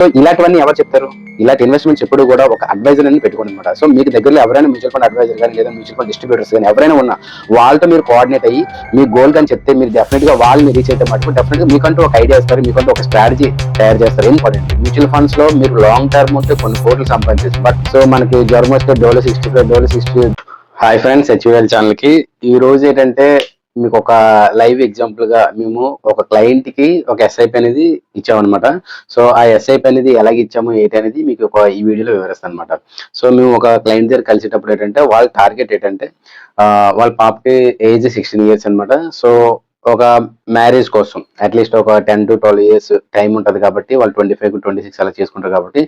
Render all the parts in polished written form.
So ఇలాంటివన్నీ ఎవరు చెప్తారు? ఇలాంటి ఇన్వెస్ట్మెంట్స్ ఎప్పుడు కూడా ఒక అడ్వైజర్ అని పెట్టుకోండి అనమాట. సో మీకు దగ్గరలో ఎవరైనా మ్యూచువల్ ఫండ్ అడ్వైజర్ కానీ లేదా మ్యూచువల్ ఫండ్ డిస్ట్రిబ్యూటర్స్ కానీ ఎవరైనా ఉన్నా వాళ్ళతో మీరు కోఆర్డినేట్ అయ్యి మీ గోల్ కానీ చెప్తే మీరు డెఫినెట్ గా వాళ్ళని రీచ్ అయితే మటుకు డెఫినెట్ గా మీకంటూ ఒక ఐడియా ఇస్తారు, మీకంటూ ఒక స్ట్రాటజీ తయారు చేస్తారు. ఇంపార్టెంట్ మ్యూచువల్ ఫండ్స్ లో మీరు లాంగ్ టర్మ్ ఉంటే కొన్ని కోట్లు సంపాదించచ్చు. బట్ సో మనకి జ్వరం వస్తే $65 హాయ్ ఫ్రెండ్స్, హెచ్యుఎల్ ఛానల్ కి ఈ రోజు ఏంటంటే మీకు ఒక లైవ్ ఎగ్జాంపుల్ గా మేము ఒక క్లయింట్ కి ఒక ఎస్ఐపి అనేది ఇచ్చామన్నమాట. సో ఆ ఎస్ఐపి అనేది ఎలాగ ఇచ్చాము ఏంటి అనేది మీకు ఈ వీడియోలో వివరిస్తాను అనమాట. సో మేము ఒక క్లయింట్ దగ్గర కలిసేటప్పుడు ఏంటంటే వాళ్ళ టార్గెట్ ఏంటంటే వాళ్ళ పాపకి ఏజ్ 16 years అనమాట. సో ఒక మ్యారేజ్ కోసం అట్లీస్ట్ ఒక 10 to 12 years టైం ఉంటుంది కాబట్టి వాళ్ళు 25 to 26 అలా చేసుకుంటారు కాబట్టి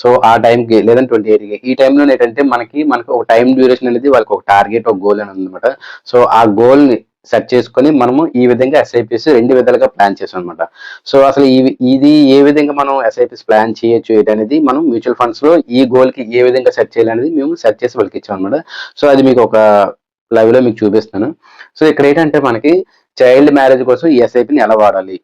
సో ఆ టైంకి లేదంటే 28కి ఈ టైంలో ఏంటంటే మనకి ఒక టైం డ్యూరేషన్ అనేది వాళ్ళకి ఒక టార్గెట్ ఒక గోల్ అని ఉందన్నమాట. సో ఆ గోల్ ని సెట్ చేసుకొని మనము ఈ విధంగా ఎస్ఐపిస్ 2 విధాలుగా ప్లాన్ చేసాం అనమాట. సో అసలు ఇది ఏ విధంగా మనం ఎస్ఐపిస్ ప్లాన్ చేయొచ్చు అనేది మనం మ్యూచువల్ ఫండ్స్ లో ఈ గోల్ కి ఏ విధంగా సెట్ చేయాలనేది మేము సెట్ చేసి వాళ్ళకి ఇచ్చాం అనమాట. సో అది మీకు ఒక లైవ్ లో మీకు చూపిస్తాను. సో ఇక్కడ ఏంటంటే మనకి చైల్డ్ మ్యారేజ్ కోసం ఈ ఎస్ఐపిని ఎలా వాడాలి.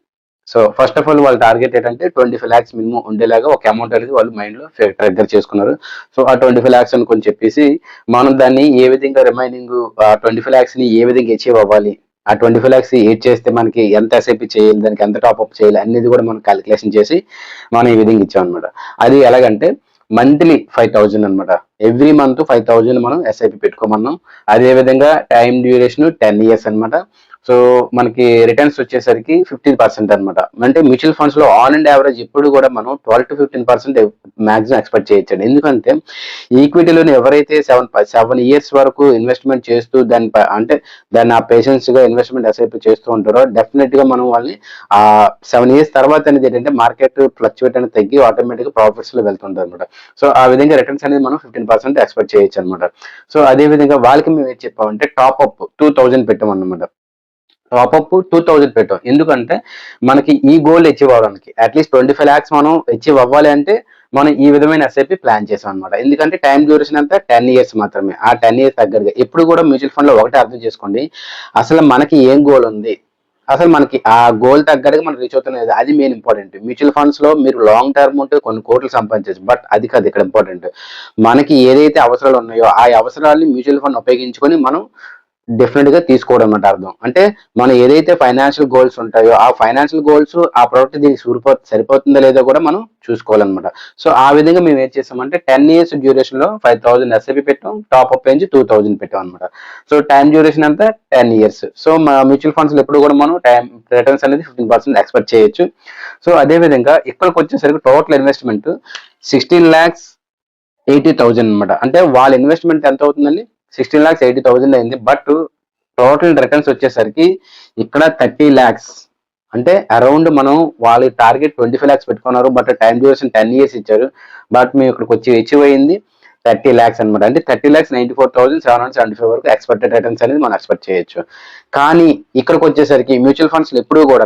సో ఫస్ట్ ఆఫ్ ఆల్ వాళ్ళ టార్గెట్ ఏంటంటే 25 lakhs మినిమం ఉండేలాగా ఒక అమౌంట్ అనేది వాళ్ళు మైండ్ లో ట్రిగ్గర్ చేసుకున్నారు. సో ఆ 25 lakhs అని కొంచెం చెప్పేసి మనం దాన్ని ఏ విధంగా రిమైనింగ్ 25 lakhs ని ఏ విధంగా అచీవ్ అవ్వాలి, ఆ 25 lakhs ఏడ్ చేస్తే మనకి ఎంత ఎస్ఐపి చేయాలి, దానికి ఎంత టాప్అప్ చేయాలి అనేది కూడా మనం క్యాలిక్యులేషన్ చేసి మనం ఈ విధంగా ఇచ్చాం అనమాట. అది ఎలాగంటే మంత్లీ 5,000 అనమాట. ఎవ్రీ మంత్ 5,000 మనం ఎస్ఐపి పెట్టుకోమన్నాం. అదే విధంగా టైం డ్యూరేషన్ 10 years అనమాట. సో మనకి రిటర్న్స్ వచ్చేసరికి 15% అనమాట. అంటే మ్యూచువల్ ఫండ్స్ లో ఆన్ అండ్ యావరేజ్ ఎప్పుడు కూడా మనం 12 to 15% మాక్సిమం ఎక్స్పెక్ట్ చేయొచ్చండి. ఎందుకంటే ఈక్విటీలోని ఎవరైతే 7 years వరకు ఇన్వెస్ట్మెంట్ చేస్తూ దాన్ని ఆ పేషెన్స్ గా ఇన్వెస్ట్మెంట్ ఎస్ఐపి చేస్తూ ఉంటారో డెఫినెట్ గా మనం వాళ్ళని ఆ 7 years తర్వాత అనేది ఏంటంటే మార్కెట్ ఫ్లక్చువేట్ అనేది తగ్గి ఆటోమేటిక్ గా ప్రాఫిట్స్ లో వెళ్తుంటారు అనమాట. సో ఆ విధంగా రిటర్న్స్ అనేది మనం 15% ఎక్స్పెక్ట్ చేయొచ్చు అనమాట. సో అదే విధంగా వాళ్ళకి మేము ఏం చెప్పామంటే టాప్అప్ 2,000 పెట్టామన్నమాట. టాప్అప్ 2,000 పెట్టాం. ఎందుకంటే మనకి ఈ గోల్ అచీవ్ అవ్వడానికి అట్లీస్ట్ 25 lakhs మనం అచీవ్ అవ్వాలి అంటే మనం ఈ విధమైన ఎస్ఐపి ప్లాన్ చేసాం అనమాట. ఎందుకంటే టైం డ్యూరేషన్ అంతా 10 years మాత్రమే. ఆ 10 years తగ్గట్టుగా ఎప్పుడు కూడా మ్యూచువల్ ఫండ్ లో ఒకటే అర్థం చేసుకోండి, అసలు మనకి ఏం గోల్ ఉంది, అసలు మనకి ఆ గోల్ తగ్గట్టుగా మనం రీచ్ అవుతున్నది, అది మెయిన్ ఇంపార్టెంట్. మ్యూచువల్ ఫండ్స్ లో మీరు లాంగ్ టర్మ్ ఉంటే కొన్ని కోట్లు సంపాదించవచ్చు. బట్ అది కాదు ఇక్కడ ఇంపార్టెంట్. మనకి ఏదైతే అవసరాలు ఉన్నాయో ఆ అవసరాలని మ్యూచువల్ ఫండ్ ఉపయోగించుకొని మనం డెఫినెట్ గా తీసుకోవడం అంటే అర్థం. అంటే మనం ఏదైతే ఫైనాన్షియల్ గోల్స్ ఉంటాయో ఆ ఫైనాన్షియల్ గోల్స్ ఆ ప్రోడక్ట్ దీనికి సరిపోతుందో లేదో కూడా మనం చూసుకోవాలన్నమాట. సో ఆ విధంగా మేము ఏం చేసామంటే 10 years డ్యూరేషన్ లో 5,000 ఎస్ఐపి పెట్టాం, టాప్అప్ నుంచి 2,000 పెట్టాం అనమాట. సో టైం డ్యూరేషన్ అంతా 10 years. సో మా మ్యూచువల్ ఫండ్స్ లో ఎప్పుడు కూడా మనం టైం రిటర్న్స్ అనేది 15% ఎక్స్పెక్ట్ చేయొచ్చు. సో అదే విధంగా ఇక్కడికి వచ్చేసరికి టోటల్ ఇన్వెస్ట్మెంట్ 16,80,000 అనమాట. అంటే వాళ్ళ ఇన్వెస్ట్మెంట్ ఎంత అవుతుందండి, 16,80,000 అయింది. బట్ టోటల్ రిటర్న్స్ వచ్చేసరికి ఇక్కడ 30 lakhs, అంటే అరౌండ్ మనం వాళ్ళ టార్గెట్ 25 lakhs పెట్టుకున్నారు. బట్ టైం డ్యూరేషన్ 10 years ఇచ్చారు. బట్ మేము ఇక్కడికి వచ్చి అచీవ్ అయింది 30 lakhs అనమాట. అంటే 30,94,775 వరకు ఎక్స్పెక్టెడ్ రిటర్న్స్ అనేది మనం ఎక్స్పెక్ట్ చేయొచ్చు. కానీ ఇక్కడికి వచ్చేసరికి మ్యూచువల్ ఫండ్స్ ఎప్పుడు కూడా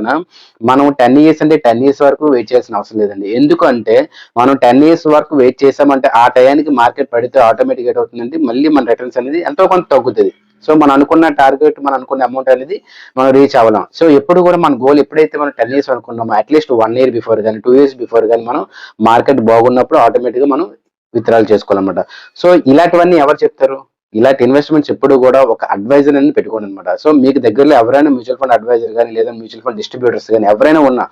మనం 10 years అంటే 10 years వరకు వెయిట్ చేయాల్సిన అవసరం లేదండి. ఎందుకంటే మనం 10 years వరకు వెయిట్ చేసామంటే ఆ టయానికి మార్కెట్ పడితే ఆటోమేటిక్ అవుతుందంటే మళ్ళీ మన రిటర్న్స్ అనేది ఎంతో కొంత తగ్గుతుంది. సో మనం అనుకున్న టార్గెట్, మనం అనుకున్న అమౌంట్ అనేది మనం రీచ్ అవ్వలేం. సో ఎప్పుడు కూడా మన గోల్ ఎప్పుడైతే మనం 10 years అనుకున్నామో అట్లీస్ట్ 1 year బిఫోర్ కానీ 2 years బిఫోర్ కానీ మనం మార్కెట్ బాగున్నప్పుడు ఆటోమేటిక్ గా మనం విత్డ్రాల్ చేసుకోవాలన్నమాట. సో ఇలాంటివన్నీ ఎవరు చెప్తారు? ఇలాంటి ఇన్వెస్ట్మెంట్స్ ఎప్పుడు కూడా ఒక అడ్వైజర్ అని పెట్టుకోండి అనమాట. సో మీకు దగ్గరలో ఎవరైనా మ్యూచువల్ ఫండ్ అడ్వైజర్ కానీ లేదా మ్యూచువల్ ఫండ్ డిస్ట్రిబ్యూటర్స్ కానీ ఎవరైనా ఉన్నా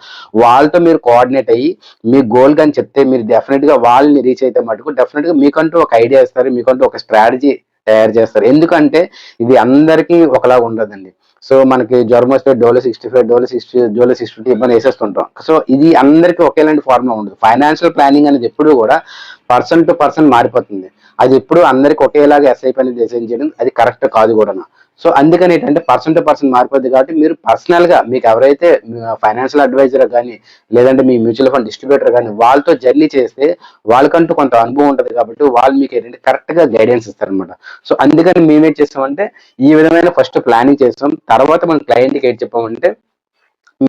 వాళ్ళతో మీరు కోఆర్డినేట్ అయ్యి మీ గోల్ కానీ చెప్తే మీరు డెఫినెట్ గా వాళ్ళని రీచ్ అయితే మటుకు డెఫినెట్ గా మీకంటూ ఒక ఐడియా ఇస్తారు, మీకంటూ ఒక స్ట్రాటజీ తయారు చేస్తారు. ఎందుకంటే ఇది అందరికీ ఒకలాగా ఉండదండి. సో మనకి జ్వరం వస్తే $65 ఇబ్బంది వేసేస్తుంటాం. సో ఇది అందరికీ ఒకేలాంటి ఫార్ములా ఉండదు. ఫైనాన్షియల్ ప్లానింగ్ అనేది ఎప్పుడు కూడా పర్సన్ టు పర్సన్ మారిపోతుంది. అది ఎప్పుడు అందరికి ఒకేలాగా ఎస్ఐపి అనేది డిజైన్ చేయడం అది కరెక్ట్ కాదు కూడా. సో అందుకని ఏంటంటే పర్సన్ టు పర్సన్ మారిపోద్ది కాబట్టి మీరు పర్సనల్ గా మీకు ఎవరైతే ఫైనాన్షియల్ అడ్వైజర్ కానీ లేదంటే మీ మ్యూచువల్ ఫండ్ డిస్ట్రిబ్యూటర్ కానీ వాళ్ళతో జర్నీ చేస్తే వాళ్ళకంటూ కొంత అనుభవం ఉంటుంది కాబట్టి వాళ్ళు మీకు ఏంటంటే కరెక్ట్ గా గైడెన్స్ ఇస్తారనమాట. సో అందుకని మేమేం చేస్తామంటే ఈ విధమైన ఫస్ట్ ప్లానింగ్ చేస్తాం. తర్వాత మన క్లయింట్కి ఏం చెప్పామంటే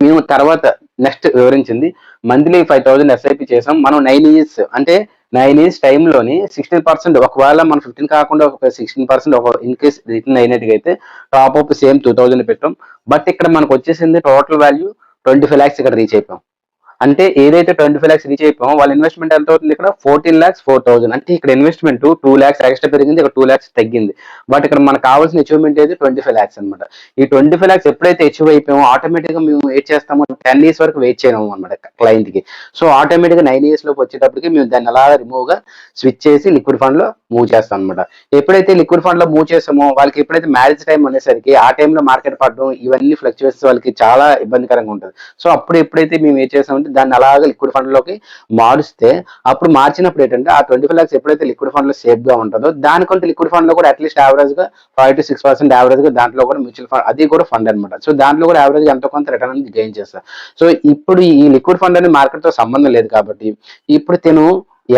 మేము తర్వాత నెక్స్ట్ వివరించింది మంత్లీ 5,000 ఎస్ఐపి చేసాం. మనం 9 years అంటే 9 years టైంలోని 16%, ఒకవేళ మనం 15 కాకుండా ఒక 16% ఒక ఇన్ కేస్ రిటర్న్ అయినట్టుగా అయితే టాప్అప్ సేమ్ 2,000 పెట్టాం. బట్ ఇక్కడ మనకు వచ్చేసింది టోటల్ వాల్యూ 25 lakhs ఇక్కడ రీచ్ అయిపోయాం. అంటే ఏదైతే 25 lakhs రీచ్ అయిపోయామో వాళ్ళ ఇన్వెస్ట్మెంట్ ఎంత అవుతుంది ఇక్కడ 14,04,000. అంటే ఇక్కడ ఇన్వెస్ట్మెంట్ 2 lakhs ఎక్స్ట్రా పెరిగింది, ఇక్కడ 2 lakhs తగ్గింది. బట్ ఇక్కడ మనకు కావాల్సిన అచీవ్మెంట్ ఏది 25 lakhs అనమాట. ఈ 25 lakhs ఎప్పుడైతే అచీవ్ అయిపోయామో ఆటోమేటిక్ గా మేము ఏం చేస్తామో 10 years వరకు వెయిట్ చేయము అనమాట క్లయింట్ కి. సో ఆటోమేటిక్ గా 9 years లోకి వచ్చేటప్పటికి మేము దాన్ని అలా రిమూవ్ గా స్విచ్ చేసి లిక్విడ్ ఫండ్ లో మూవ్ చేస్తాం అనమాట. ఎప్పుడైతే లిక్విడ్ ఫండ్ లో మూవ్ చేసామో వాళ్ళకి ఎప్పుడైతే మ్యారేజ్ టైం అనేసరికి ఆ టైంలో మార్కెట్ పడడం ఇవన్నీ ఫ్లక్చువేషన్స్ వాళ్ళకి చాలా ఇబ్బందికరంగా ఉంటుంది. సో అప్పుడు ఎప్పుడైతే మేము ఏం చేసామంటే దాన్ని అలాగే లిక్విడ్ ఫండ్ లోకి మారుస్తే అప్పుడు మార్చినప్పుడు ఏంటంటే ఆ 25 lakhs ఎప్పుడైతే లిక్విడ్ ఫండ్ లో సేఫ్ గా ఉంటుందో దానికంటే లిక్విడ్ ఫండ్ లో కూడా అట్లీస్ట్ యావరేజ్ గా 5 to 6% యావరేజ్ గా దాంట్లో కూడా మ్యూచువల్ ఫండ్ అది కూడా ఫండ్ అనమాట. సో దాంట్లో కూడా యావరేజ్ ఎంతో కొంత రిటర్న్ అనేది గెయిన్ చేస్తారు. సో ఇప్పుడు ఈ లిక్విడ్ ఫండ్ అనేది మార్కెట్ తో సంబంధం లేదు కాబట్టి ఇప్పుడు తను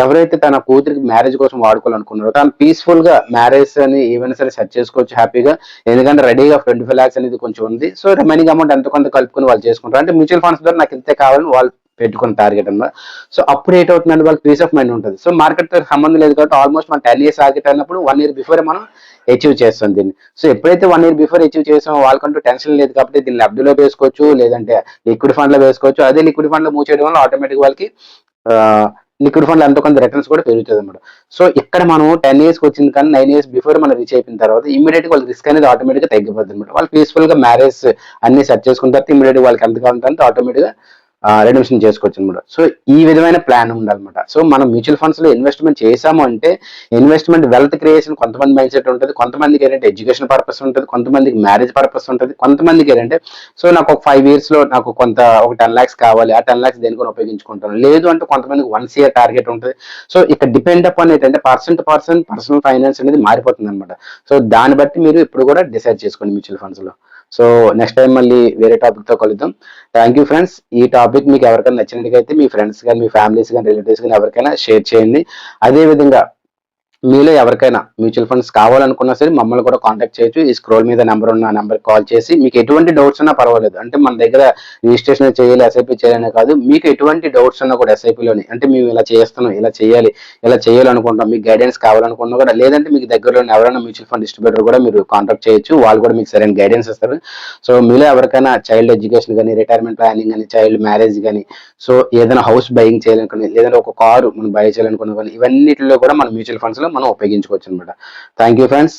ఎవరైతే తన కూతురికి మ్యారేజ్ కోసం వాడుకోవాలనుకున్నారో తను పీస్ఫుల్ గా మ్యారేజ్ అని ఏమైనా సరే సెట్ చేసుకోవచ్చు హ్యాపీగా. ఎందుకంటే రెడీగా 25 lakhs అనేది కొంచెం ఉంది. సో రిమైనింగ్ అమౌంట్ ఎంత కొంత కలుపుకొని వాళ్ళు చేసుకుంటారు. అంటే మ్యూచువల్ ఫండ్స్ ద్వారా నాకు ఇంతే కావాలని వాళ్ళు పెట్టుకున్న టార్గెట్ అన్నమాట. సో అప్పుడు ఏటవుతుందంటే వాళ్ళకి పీస్ ఆఫ్ మైండ్ ఉంటుంది. సో మార్కెట్ తో సంబంధం లేదు కాబట్టి ఆల్మోస్ట్ మనం 10 years టార్గెట్ అయినప్పుడు 1 year బిఫోర్ మనం అచీవ్ చేస్తాం దీన్ని. సో ఎప్పుడైతే 1 year బిఫోర్ అచీవ్ చేసామో వాళ్ళకంటూ టెన్షన్ లేదు కాబట్టి దీన్ని లబ్ధిలో వేసుకోవచ్చు, లేదంటే లిక్విడ్ ఫండ్ లో వేసుకోవచ్చు. అదే లిక్విడ్ ఫండ్ లో మూవ్ చేయడం వల్ల ఆటోమేటిక్ వాళ్ళకి లిక్విడ్ ఫండ్ ఎంతో కొంత రిటర్న్స్ కూడా పెరుగుతుంది అనమాట. సో ఇక్కడ మనం 10 years వచ్చింది కానీ 9 years బిఫోర్ మనం రీచ్ అయిపోయిన తర్వాత ఇమీడియట్ గా వాళ్ళ రిస్క్ అనేది ఆటోమేటిక్ గా తగ్గిపోతుంది అనమాట. వాళ్ళు పీస్ఫుల్ గా మ్యారేజ్ అన్ని సెట్ చేసుకున్న తర్వాత ఇమీడియట్ వాళ్ళకి ఎంత కావాలంటే ఆటోమేటిక్ గా రెడమ్షన్ చేసుకోవచ్చు అనమాట. సో ఈ విధమైన ప్లాన్ ఉండాలన్నమాట. సో మనం మ్యూచువల్ ఫండ్స్ లో ఇన్వెస్ట్మెంట్ చేసాము అంటే ఇన్వెస్ట్మెంట్ వెల్త్ క్రియేషన్ కొంతమంది మైండ్ సెట్ ఉంటుంది, కొంతమందికి ఏంటంటే ఎడ్యుకేషన్ పర్పస్ ఉంటుంది, కొంతమందికి మ్యారేజ్ పర్పస్ ఉంటుంది, కొంతమందికి ఏంటంటే సో నాకు ఒక 5 years లో నాకు కొంత ఒక 10 lakhs కావాలి, ఆ 10 lakhs దేనికొని ఉపయోగించుకుంటాను. లేదు అంటే కొంతమందికి 1 year టార్గెట్ ఉంటుంది. సో ఇక్కడ డిపెండ్ అపాన్ ఏంటంటే person to person personal finance అనేది మారిపోతుంది అనమాట. సో దాన్ని బట్టి మీరు ఇప్పుడు కూడా డిసైడ్ చేసుకోండి మ్యూచువల్ ఫండ్స్ లో. సో నెక్స్ట్ టైం మళ్ళీ వేరే టాపిక్ తో కలుద్దాం. Thank you friends. ఈ టాపిక్ మీకు ఎవరికైనా నచ్చినట్టుగా మీ ఫ్రెండ్స్ కానీ మీ ఫ్యామిలీస్ కానీ రిలేటివ్స్ కానీ ఎవరికైనా షేర్ చేయండి. అదే విధంగా మీలో ఎవరికైనా మ్యూచువల్ ఫండ్స్ కావాలనుకున్నా సరే మమ్మల్ని కూడా కాంటాక్ట్ చేయొచ్చు. ఈ స్క్రోల్ మీద నెంబర్ ఉన్న నెంబర్ కాల్ చేసి మీకు ఎటువంటి డౌట్స్ ఉన్నా పర్వాలేదు. అంటే మన దగ్గర రిజిస్ట్రేషన్ చేయాలి, ఎస్ఐపి చేయాలనే కాదు, మీకు ఎటువంటి డౌట్స్ ఉన్నా కూడా ఎస్ఐపిలోని అంటే మేము ఇలా చేస్తున్నాం, ఇలా చేయాలి, ఇలా చేయాలనుకుంటాం, మీకు గైడెన్స్ కావాలనుకున్నా కూడా, లేదంటే మీకు దగ్గరలో ఎవరైనా మ్యూచువల్ ఫండ్ డిస్ట్రిబ్యూటర్ కూడా మీరు కాంటాక్ట్ చేయొచ్చు. వాళ్ళు కూడా మీకు సరైన గైడెన్స్ ఇస్తారు. సో మీలో ఎవరికైనా చైల్డ్ ఎడ్యుకేషన్ కానీ, రిటైర్మెంట్ ప్లానింగ్ కానీ, చైల్డ్ మ్యారేజ్ కానీ, సో ఏదైనా హౌస్ బయింగ్ చేయాలనుకుని, లేదంటే ఒక కారు మనం బై చేయాలనుకున్నా కానీ ఇవన్నిటిలో కూడా మన మ్యూచువల్ ఫండ్స్ లో మనం ఉపయోగించుకోవచ్చు అనమాట. Thank you friends.